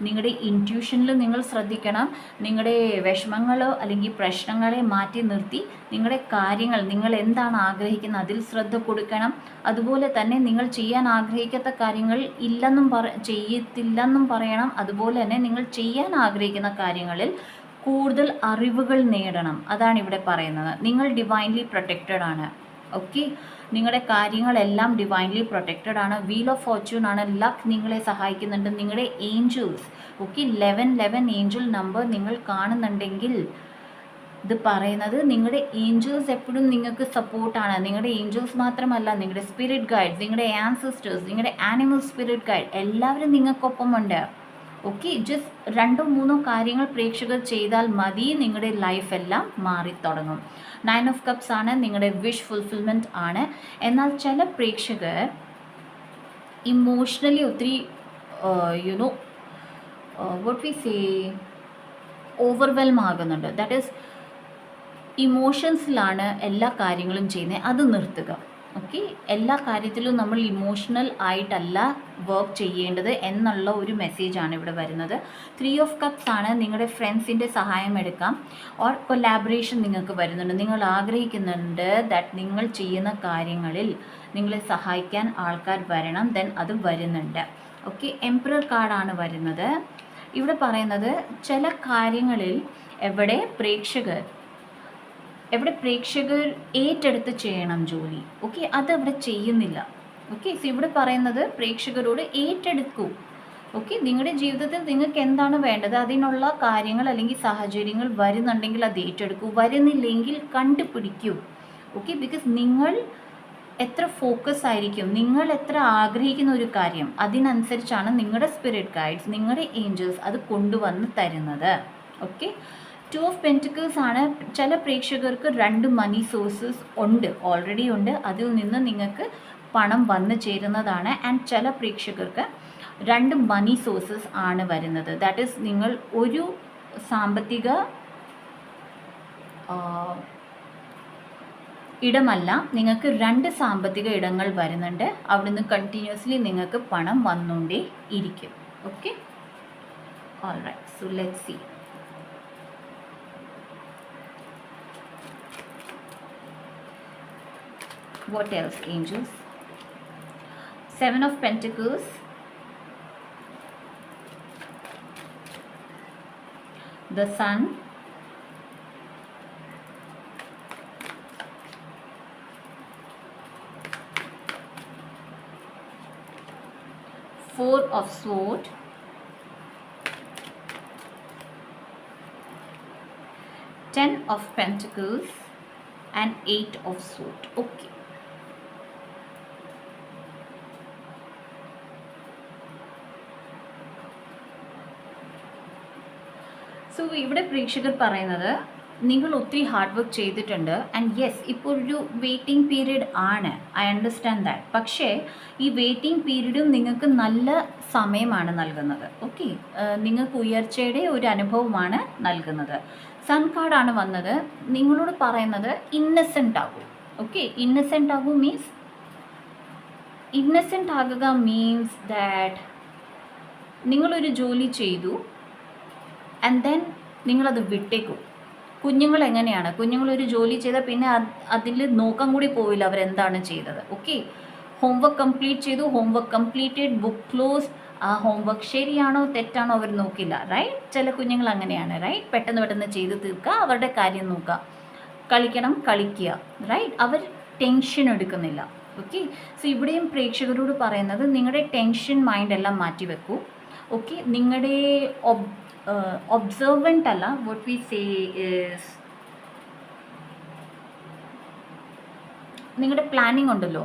നിങ്ങളുടെ ഇൻറ്റ്യൂഷനിൽ നിങ്ങൾ ശ്രദ്ധിക്കണം. നിങ്ങളുടെ വിഷമങ്ങളോ അല്ലെങ്കിൽ പ്രശ്നങ്ങളെ മാറ്റി നിർത്തി നിങ്ങളുടെ കാര്യങ്ങൾ, നിങ്ങൾ എന്താണ് ആഗ്രഹിക്കുന്നത് അതിൽ ശ്രദ്ധ കൊടുക്കണം. അതുപോലെ തന്നെ നിങ്ങൾ ചെയ്യാൻ ആഗ്രഹിക്കാത്ത കാര്യങ്ങൾ ചെയ്യത്തില്ലെന്നും പറയണം. അതുപോലെ തന്നെ നിങ്ങൾ ചെയ്യാൻ ആഗ്രഹിക്കുന്ന കാര്യങ്ങളിൽ കൂടുതൽ അറിവുകൾ നേടണം. അതാണ് ഇവിടെ പറയുന്നത്. നിങ്ങൾ ഡിവൈൻലി പ്രൊട്ടക്റ്റഡ് ആണ്, ഓക്കെ. നിങ്ങളുടെ കാര്യങ്ങളെല്ലാം ഡിവൈൻലി പ്രൊട്ടക്റ്റഡ് ആണ്. വീൽ ഓഫ് ഫോർച്യൂൺ ആണ്. ലക്ക് നിങ്ങളെ സഹായിക്കുന്നുണ്ട്. നിങ്ങളുടെ ഏഞ്ചൽസ്, ഓക്കെ, 11 ഏഞ്ചൽ നമ്പർ നിങ്ങൾ കാണുന്നുണ്ടെങ്കിൽ ഇത് പറയുന്നത് നിങ്ങളുടെ ഏഞ്ചൽസ് എപ്പോഴും നിങ്ങൾക്ക് സപ്പോർട്ടാണ്. നിങ്ങളുടെ ഏഞ്ചൽസ് മാത്രമല്ല, നിങ്ങളുടെ സ്പിരിറ്റ് ഗൈഡ്സ്, നിങ്ങളുടെ ആൻസിസ്റ്റേഴ്സ്, നിങ്ങളുടെ ആനിമൽ സ്പിരിറ്റ് ഗൈഡ് എല്ലാവരും നിങ്ങൾക്കൊപ്പമുണ്ട്, ഓക്കെ. ജസ്റ്റ് 2-3 കാര്യങ്ങൾ പ്രേക്ഷകർ ചെയ്താൽ മതി, നിങ്ങളുടെ ലൈഫെല്ലാം മാറിത്തുടങ്ങും. 9 ഓഫ് കപ്സ് ആണ്, നിങ്ങളുടെ വിഷ് ഫുൾഫിൽമെൻറ്റ് ആണ്. എന്നാൽ ചില പ്രേക്ഷകർ ഇമോഷണലി ഒത്തിരി വാട്ട് വി സേ ഓവർവെൽം ആകുന്നുണ്ട്. ദാറ്റ് ഈസ് ഇമോഷൻസിലാണ് എല്ലാ കാര്യങ്ങളും ചെയ്യുന്നത്, അത് നിർത്തുക, ഓക്കെ. എല്ലാ കാര്യത്തിലും നമ്മൾ ഇമോഷണൽ ആയിട്ടല്ല വർക്ക് ചെയ്യേണ്ടത് എന്നുള്ള ഒരു മെസ്സേജാണ് ഇവിടെ വരുന്നത്. 3 ഓഫ് കപ്സ് ആണ്, നിങ്ങളുടെ ഫ്രണ്ട്സിൻ്റെ സഹായം എടുക്കാം, ഓർ കൊലാബറേഷൻ നിങ്ങൾക്ക് വരുന്നുണ്ട്. നിങ്ങൾ ആഗ്രഹിക്കുന്നുണ്ട് ദാറ്റ് നിങ്ങൾ ചെയ്യുന്ന കാര്യങ്ങളിൽ നിങ്ങളെ സഹായിക്കാൻ ആൾക്കാർ വരണം, ദെൻ അത് വരുന്നുണ്ട്, ഓക്കെ. എംപറർ കാർഡാണ് വരുന്നത്. ഇവിടെ പറയുന്നത് ചില കാര്യങ്ങളിൽ എവിടെ പ്രേക്ഷകർ ഏറ്റെടുത്ത് ചെയ്യണം ജോലി, ഓക്കെ, അതവിടെ ചെയ്യുന്നില്ല, ഓക്കെ. സോ ഇവിടെ പറയുന്നത് പ്രേക്ഷകരോട് ഏറ്റെടുക്കൂ, ഓക്കെ. നിങ്ങളുടെ ജീവിതത്തിൽ നിങ്ങൾക്ക് എന്താണ് വേണ്ടത് അതിനുള്ള കാര്യങ്ങൾ അല്ലെങ്കിൽ സാഹചര്യങ്ങൾ വരുന്നുണ്ടെങ്കിൽ അത് ഏറ്റെടുക്കൂ, വരുന്നില്ലെങ്കിൽ കണ്ടുപിടിക്കൂ, ഓക്കെ. ബിക്കോസ് നിങ്ങൾ എത്ര ഫോക്കസ് ആയിരിക്കും, നിങ്ങൾ എത്ര ആഗ്രഹിക്കുന്ന ഒരു കാര്യം, അതിനനുസരിച്ചാണ് നിങ്ങളുടെ സ്പിരിറ്റ് ഗൈഡ്സ്, നിങ്ങളുടെ ഏഞ്ചൽസ് അത് കൊണ്ടുവന്ന് തരുന്നത്, ഓക്കെ. 2 ഓഫ് പെൻറ്റിക്കിൾസ് ആണ്. ചില പ്രേക്ഷകർക്ക് 2 മണി സോഴ്സസ് ഓൾറെഡി ഉണ്ട്, അതിൽ നിന്ന് നിങ്ങൾക്ക് പണം വന്നു ചേരുന്നതാണ്. ആൻഡ് ചില പ്രേക്ഷകർക്ക് 2 മണി സോഴ്സസ് ആണ് വരുന്നത്. ദാറ്റ് ഈസ് നിങ്ങൾ ഒരു സാമ്പത്തിക ഇടമല്ല, നിങ്ങൾക്ക് 2 സാമ്പത്തിക ഇടങ്ങൾ വരുന്നുണ്ട്. അവിടുന്ന് കണ്ടിന്യൂസ്ലി നിങ്ങൾക്ക് പണം വന്നുകൊണ്ടേ ഇരിക്കും, okay. Alright, so let's see. What else, angels? 7 of Pentacles, the Sun, 4 of Swords, 10 of Pentacles and 8 of Swords. Okay. So ഇവിടെ പ്രേക്ഷകർ പറയുന്നത് നിങ്ങൾ ഒത്തിരി ഹാർഡ് വർക്ക് ചെയ്തിട്ടുണ്ട് ആൻഡ് യെസ് ഇപ്പോൾ ഒരു വെയിറ്റിംഗ് പീരീഡ് ആണ്, ഐ അണ്ടർസ്റ്റാൻഡ് ദാറ്റ്. പക്ഷേ ഈ വെയിറ്റിംഗ് പീരീഡും നിങ്ങൾക്ക് നല്ല സമയമാണ് നൽകുന്നത്. ഓക്കെ, നിങ്ങൾക്ക് ഉയർച്ചയുടെ ഒരു അനുഭവമാണ് നൽകുന്നത്. സൺ കാർഡാണ് വന്നത്. നിങ്ങളോട് പറയുന്നത് ഇന്നസെൻ്റ് ആകൂ. ഓക്കെ, ഇന്നസെൻ്റ് ആകൂ മീൻസ് ഇന്നസെൻ്റ് ആകുക മീൻസ് ദാറ്റ് നിങ്ങളൊരു ജോലി ചെയ്തു ആൻഡ് ദെൻ നിങ്ങളത് വിട്ടേക്കും. കുഞ്ഞുങ്ങൾ എങ്ങനെയാണ്, കുഞ്ഞുങ്ങളൊരു ജോലി ചെയ്താൽ പിന്നെ അതിൽ നോക്കാൻ കൂടി പോവില്ല അവരെന്താണ് ചെയ്തത്. ഓക്കെ, ഹോംവർക്ക് കംപ്ലീറ്റ് ചെയ്തു, ഹോംവർക്ക് കംപ്ലീറ്റഡ്, ബുക്ക് ക്ലോസ്, ആ ഹോംവർക്ക് ശരിയാണോ തെറ്റാണോ അവർ നോക്കില്ല, റൈറ്റ്. ചില കുഞ്ഞുങ്ങൾ അങ്ങനെയാണ്, റൈറ്റ്. പെട്ടെന്ന് ചെയ്ത് തീർക്കുക, അവരുടെ കാര്യം നോക്കുക, കളിക്കണം കളിക്കുക, റൈറ്റ്. അവർ ടെൻഷൻ എടുക്കുന്നില്ല. ഓക്കെ, സോ ഇവിടെയും പ്രേക്ഷകരോട് പറയുന്നത് നിങ്ങളുടെ ടെൻഷൻ മൈൻഡ് എല്ലാം മാറ്റി വെക്കൂ. ഓക്കെ, നിങ്ങളുടെ ഒബ്സർവൻ്റ് അല്ല, വാട്ട് വി സേ ഈസ് നിങ്ങളുടെ പ്ലാനിങ് ഉണ്ടല്ലോ,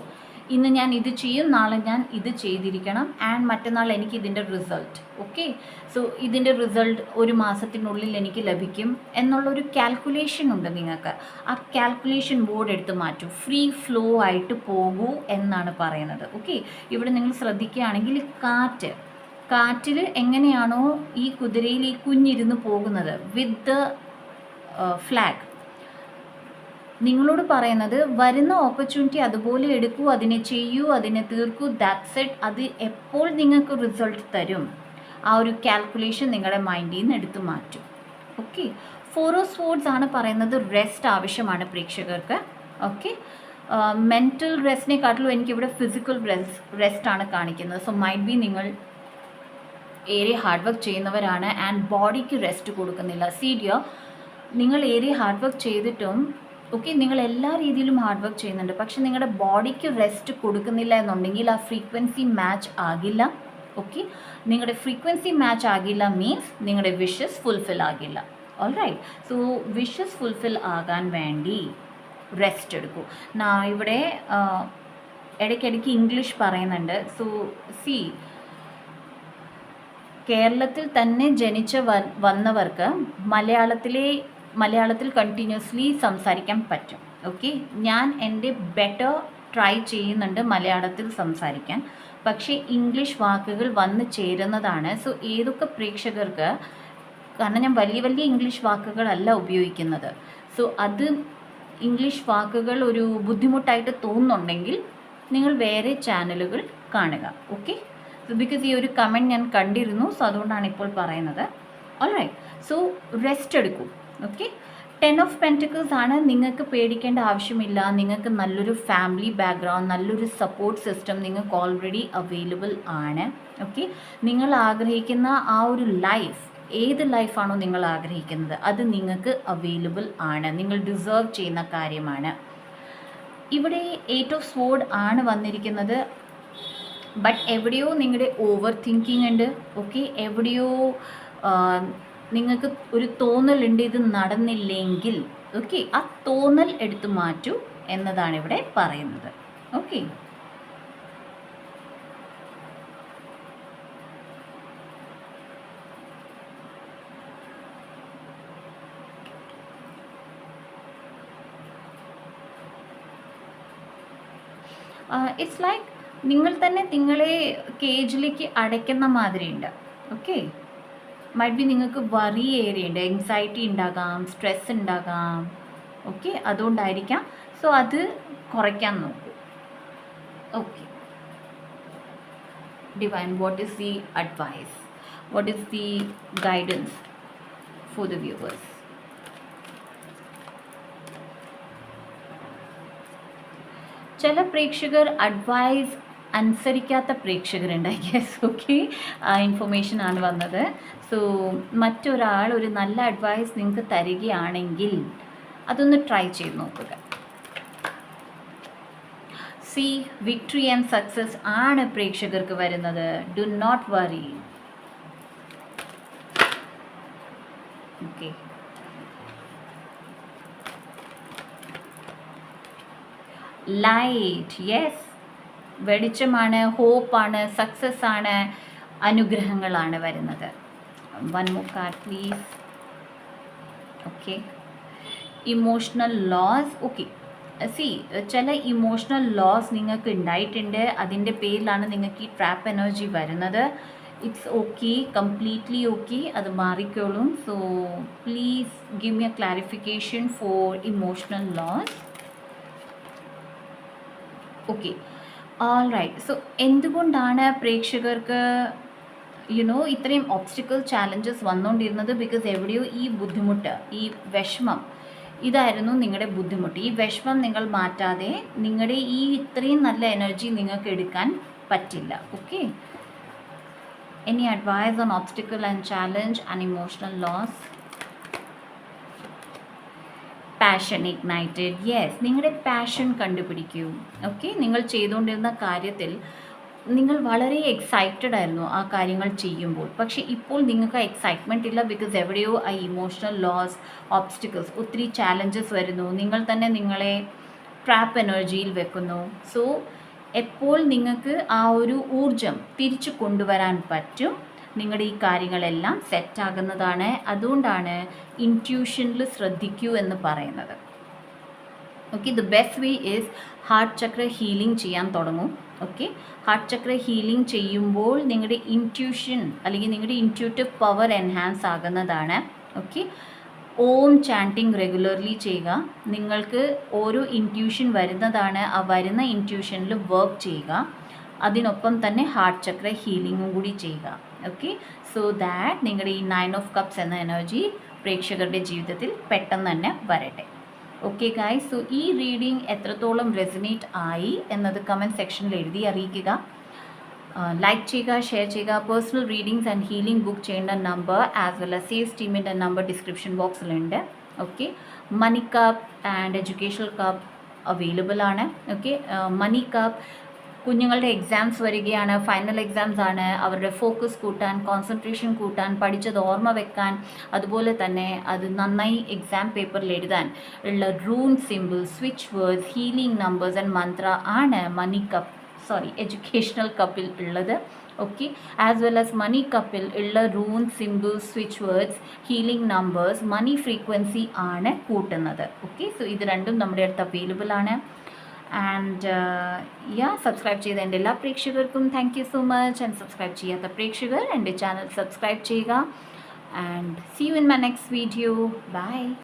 ഇന്ന് ഞാൻ ഇത് ചെയ്യും, നാളെ ഞാൻ ഇത് ചെയ്തിരിക്കണം, ആൻഡ് മറ്റന്നാൾ എനിക്ക് ഇതിൻ്റെ റിസൾട്ട്. ഓക്കെ, സോ ഇതിൻ്റെ റിസൾട്ട് ഒരു മാസത്തിനുള്ളിൽ എനിക്ക് ലഭിക്കും എന്നുള്ളൊരു കാൽക്കുലേഷൻ ഉണ്ട് നിങ്ങൾക്ക്. ആ കാൽക്കുലേഷൻ ബോർഡ് എടുത്ത് മാറ്റൂ, ഫ്രീ ഫ്ലോ ആയിട്ട് പോകൂ എന്നാണ് പറയുന്നത്. ഓക്കെ, ഇവിടെ നിങ്ങൾ ശ്രദ്ധിക്കുകയാണെങ്കിൽ കാറ്റിൽ എങ്ങനെയാണോ ഈ കുതിരയിൽ ഈ കുഞ്ഞിരുന്ന് പോകുന്നത് വിത്ത് ദ ഫ്ലാഗ്, നിങ്ങളോട് പറയുന്നത് വരുന്ന ഓപ്പർച്യൂണിറ്റി അതുപോലെ എടുക്കൂ, അതിനെ ചെയ്യൂ, അതിനെ തീർക്കൂ, ദാറ്റ്സ് ഇറ്റ്. അത് എപ്പോൾ നിങ്ങൾക്ക് റിസൾട്ട് തരും, ആ ഒരു കാൽക്കുലേഷൻ നിങ്ങളുടെ മൈൻഡിൽ നിന്ന് എടുത്തു മാറ്റും. ഓക്കെ, 4 ഓഫ് സ്വോർഡ്സ് ആണ് പറയുന്നത് റെസ്റ്റ് ആവശ്യമാണ് പ്രേക്ഷകർക്ക്. ഓക്കെ, മെൻറ്റൽ റെസ്റ്റിനെക്കാട്ടിലും എനിക്കിവിടെ ഫിസിക്കൽ റെസ്റ്റ് ആണ് കാണിക്കുന്നത്. സോ മൈറ്റ് ബി നിങ്ങൾ ഏറെ ഹാർഡ് വർക്ക് ചെയ്യുന്നവരാണ് ആൻഡ് ബോഡിക്ക് റെസ്റ്റ് കൊടുക്കുന്നില്ല. സീരിയ, നിങ്ങൾ ഏറെ ഹാർഡ് വർക്ക് ചെയ്തിട്ടും ഓക്കെ, നിങ്ങൾ എല്ലാ രീതിയിലും ഹാർഡ് വർക്ക് ചെയ്യുന്നുണ്ട്, പക്ഷെ നിങ്ങളുടെ ബോഡിക്ക് റെസ്റ്റ് കൊടുക്കുന്നില്ല എന്നുണ്ടെങ്കിൽ ആ ഫ്രീക്വൻസി മാച്ച് ആകില്ല. ഓക്കെ, നിങ്ങളുടെ ഫ്രീക്വൻസി മാച്ച് ആകില്ല മീൻസ് നിങ്ങളുടെ വിഷസ് ഫുൾഫിൽ ആകില്ല. ഓൾറൈറ്റ്, സോ വിഷസ് ഫുൾഫിൽ ആകാൻ വേണ്ടി റെസ്റ്റ് എടുക്കൂ. ഇവിടെ ഇടയ്ക്കിടയ്ക്ക് ഇംഗ്ലീഷ് പറയുന്നുണ്ട്. സോ സി, കേരളത്തിൽ തന്നെ ജനിച്ച് വന്നവർക്ക് മലയാളത്തിൽ കണ്ടിന്യൂസ്ലി സംസാരിക്കാൻ പറ്റും. ഓക്കെ, ഞാൻ എൻ്റെ ബെറ്റർ ട്രൈ ചെയ്യുന്നുണ്ട് മലയാളത്തിൽ സംസാരിക്കാൻ, പക്ഷേ ഇംഗ്ലീഷ് വാക്കുകൾ വന്ന് ചേരുന്നതാണ്. സോ ഏതൊക്കെ പ്രേക്ഷകർക്ക്, കാരണം ഞാൻ വലിയ ഇംഗ്ലീഷ് വാക്കുകളല്ല ഉപയോഗിക്കുന്നത്, സോ അത് ഇംഗ്ലീഷ് വാക്കുകൾ ഒരു ബുദ്ധിമുട്ടായിട്ട് തോന്നുന്നുണ്ടെങ്കിൽ നിങ്ങൾ വേറെ ചാനലുകൾ കാണുക. ഓക്കെ, ബിക്കോസ് ഈ ഒരു കമൻറ്റ് ഞാൻ കണ്ടിരുന്നു, സോ അതുകൊണ്ടാണ് ഇപ്പോൾ പറയുന്നത്. ഓൾറൈറ്റ്, സോ റെസ്റ്റ് എടുക്കൂ. ഓക്കെ, 10 ഓഫ് പെൻറ്റിക്കിൾസ് ആണ്. നിങ്ങൾക്ക് പേടിക്കേണ്ട ആവശ്യമില്ല. നിങ്ങൾക്ക് നല്ലൊരു ഫാമിലി ബാക്ക്ഗ്രൗണ്ട്, നല്ലൊരു സപ്പോർട്ട് സിസ്റ്റം നിങ്ങൾക്ക് ഓൾറെഡി അവൈലബിൾ ആണ്. ഓക്കെ, നിങ്ങൾ ആഗ്രഹിക്കുന്ന ആ ഒരു ലൈഫ്, ഏത് ലൈഫാണോ നിങ്ങൾ ആഗ്രഹിക്കുന്നത് അത് നിങ്ങൾക്ക് അവൈലബിൾ ആണ്. നിങ്ങൾ ഡിസേർവ് ചെയ്യുന്ന കാര്യമാണ്. ഇവിടെ 8 ഓഫ് സ്വോർഡ് ആണ് വന്നിരിക്കുന്നത്. ബട്ട് എവിടെയോ നിങ്ങളുടെ ഓവർ തിങ്കിങ് ഉണ്ട്. ഓക്കെ, എവിടെയോ നിങ്ങൾക്ക് ഒരു തോന്നലുണ്ട് ഇത് നടന്നില്ലെങ്കിൽ. ഓക്കെ, ആ തോന്നൽ എടുത്തു മാറ്റൂ എന്നതാണ് ഇവിടെ പറയുന്നത്. ഓക്കെ, ഇറ്റ്സ് ലൈക്ക് നിങ്ങൾ തന്നെ നിങ്ങളെ കേജിലേക്ക് അടയ്ക്കുന്ന മാതിരിയുണ്ട്. ഓക്കെ, മൈറ്റ് ബി നിങ്ങൾക്ക് വറി ഏരിയുണ്ട്, എൻസൈറ്റി ഉണ്ടാകാം, സ്ട്രെസ് ഉണ്ടാകാം. ഓക്കെ, അതുകൊണ്ടായിരിക്കാം. സോ അത് കുറയ്ക്കാൻ നോക്കൂ. Okay, divine, what is the advice, what is the guidance for the viewers? ചില പ്രേക്ഷകർ അഡ്വൈസ് അനുസരിക്കാത്ത പ്രേക്ഷകരുണ്ട്, ഐ ഗെസ്. ഓക്കെ, ആ ഇൻഫർമേഷൻ ആണ് വന്നത്. സോ മറ്റൊരാൾ ഒരു നല്ല അഡ്വൈസ് നിങ്ങൾക്ക് തരികയാണെങ്കിൽ അതൊന്ന് ട്രൈ ചെയ്ത് നോക്കുക. സി, വിക്ടറി ആൻഡ് സക്സസ് ആണ് പ്രേക്ഷകർക്ക് വരുന്നത്. Do not worry. Okay, light, yes, വെളിച്ചമാണ്, ഹോപ്പാണ്, സക്സസ് ആണ്, അനുഗ്രഹങ്ങളാണ് വരുന്നത്. One more card please. Okay, emotional loss. Okay, see, ചില ഇമോഷണൽ ലോസ് നിങ്ങൾക്ക് ഉണ്ടായിട്ടുണ്ട്, അതിൻ്റെ പേരിലാണ് നിങ്ങൾക്ക് ഈ ട്രാപ്പ് എനർജി വരുന്നത്. ഇറ്റ്സ് ഓക്കെ, കംപ്ലീറ്റ്ലി ഓക്കെ, അത് മാറിക്കോളും. So please give me a clarification for emotional loss. Okay, all right. So എന്തുകൊണ്ടാണ് പ്രേക്ഷകർക്ക് ഇത്രയും ഒബ്സ്റ്റിക്കിൾ ചാലഞ്ചസ് വന്നുകൊണ്ടിരുന്നത്? ബിക്കോസ് എവിടെയോ ഈ ബുദ്ധിമുട്ട്, ഈ വിഷമം, ഇതായിരുന്നു നിങ്ങളുടെ ബുദ്ധിമുട്ട്. ഈ വിഷമം നിങ്ങൾ മാറ്റാതെ നിങ്ങളുടെ ഈ ഇത്രയും നല്ല എനർജി നിങ്ങൾക്ക് എടുക്കാൻ പറ്റില്ല. Okay, any advice on obstacle and challenge and emotional loss? Passion ignited, yes, നിങ്ങളുടെ പാഷൻ കണ്ടുപിടിക്കൂ. ഓക്കെ, നിങ്ങൾ ചെയ്തുകൊണ്ടിരുന്ന കാര്യത്തിൽ നിങ്ങൾ വളരെ എക്സൈറ്റഡ് ആയിരുന്നു ആ കാര്യങ്ങൾ ചെയ്യുമ്പോൾ. പക്ഷേ ഇപ്പോൾ നിങ്ങൾക്ക് എക്സൈറ്റ്മെൻറ്റ് ഇല്ല, ബിക്കോസ് എവിടെയോ ആ ഇമോഷണൽ ലോസ്, ഓബ്സ്റ്റിക്കിൾസ്, ഒത്തിരി ചാലഞ്ചസ് വരുന്നു, നിങ്ങൾ തന്നെ നിങ്ങളെ ട്രാപ്പ് എനർജിയിൽ വെക്കുന്നു. സോ എപ്പോൾ നിങ്ങൾക്ക് ആ ഒരു ഊർജം തിരിച്ചു കൊണ്ടുവരാൻ പറ്റും, നിങ്ങളുടെ ഈ കാര്യങ്ങളെല്ലാം സെറ്റാകുന്നതാണ്. അതുകൊണ്ടാണ് ഇൻറ്റ്യൂഷനിൽ ശ്രദ്ധിക്കൂ എന്ന് പറയുന്നത്. Okay, the best way is heart Chakra healing ചെയ്യാൻ തുടങ്ങും. ഓക്കെ, ഹാർട്ട് ചക്ര ഹീലിംഗ് ചെയ്യുമ്പോൾ നിങ്ങളുടെ ഇൻറ്റ്യൂഷൻ അല്ലെങ്കിൽ നിങ്ങളുടെ ഇൻറ്റ്യൂട്ടീവ് പവർ എൻഹാൻസ് ആകുന്നതാണ്. ഓക്കെ, ഓം ചാൻറ്റിങ് റെഗുലർലി ചെയ്യുക. നിങ്ങൾക്ക് ഓരോ ഇൻറ്റ്യൂഷൻ വരുന്നതാണ്, ആ വരുന്ന ഇൻറ്റ്യൂഷനിൽ വർക്ക് ചെയ്യുക. അതിനൊപ്പം തന്നെ ഹാർട്ട് ചക്ര ഹീലിംഗും കൂടി ചെയ്യുക. ഓക്കെ, സോ ദാറ്റ് നിങ്ങളുടെ ഈ 9 ഓഫ് കപ്സ് എന്ന എനർജി പ്രേക്ഷകരുടെ ജീവിതത്തിൽ പെട്ടെന്ന് തന്നെ വരട്ടെ. ഓക്കെ ഗൈസ്, സോ ഈ റീഡിംഗ് എത്രത്തോളം റെസനേറ്റ് ആയി എന്നത് കമൻറ്റ് സെക്ഷനിൽ എഴുതി അറിയിക്കുക. ലൈക്ക് ചെയ്യുക, ഷെയർ ചെയ്യുക. Personal readings and healing book ചെയ്യേണ്ട നമ്പർ ആസ് വെൽ ആസ് സേവ്സ് ടീമിൻ്റെ നമ്പർ ഡിസ്ക്രിപ്ഷൻ ബോക്സിലുണ്ട്. Okay, money cup and educational cup available ആണ്. ഓക്കെ, മണി കപ്പ് കുഞ്ഞുങ്ങളുടെ എക്സാംസ് വരികയാണ്, ഫൈനൽ എക്സാംസ് ആണ്, അവരുടെ ഫോക്കസ് കൂട്ടാൻ, കോൺസെൻട്രേഷൻ കൂട്ടാൻ, പഠിച്ചത് ഓർമ്മ വെക്കാൻ, അതുപോലെ തന്നെ അത് നന്നായി എക്സാം പേപ്പറിൽ എഴുതാൻ ഉള്ള rune symbol, switch words, healing numbers and mantra ആണ് മണി കപ്പ്, എഡ്യൂക്കേഷണൽ കപ്പിൽ ഉള്ളത്. Okay, as well as money കപ്പിൽ ഉള്ള rune symbol, switch words, healing numbers, money frequency ആണ് കൂട്ടുന്നത്. ഓക്കെ, സോ ഇത് രണ്ടും നമ്മുടെ അടുത്ത് അവൈലബിൾ ആണ്. ആൻഡ് സബ്സ്ക്രൈബ് ചെയ്ത എൻ്റെ എല്ലാ പ്രേക്ഷകർക്കും thank you so much. And subscribe ചെയ്യാത്ത പ്രേക്ഷകർ എൻ്റെ ചാനൽ സബ്സ്ക്രൈബ് ചെയ്യുക. And see you in my next video. By.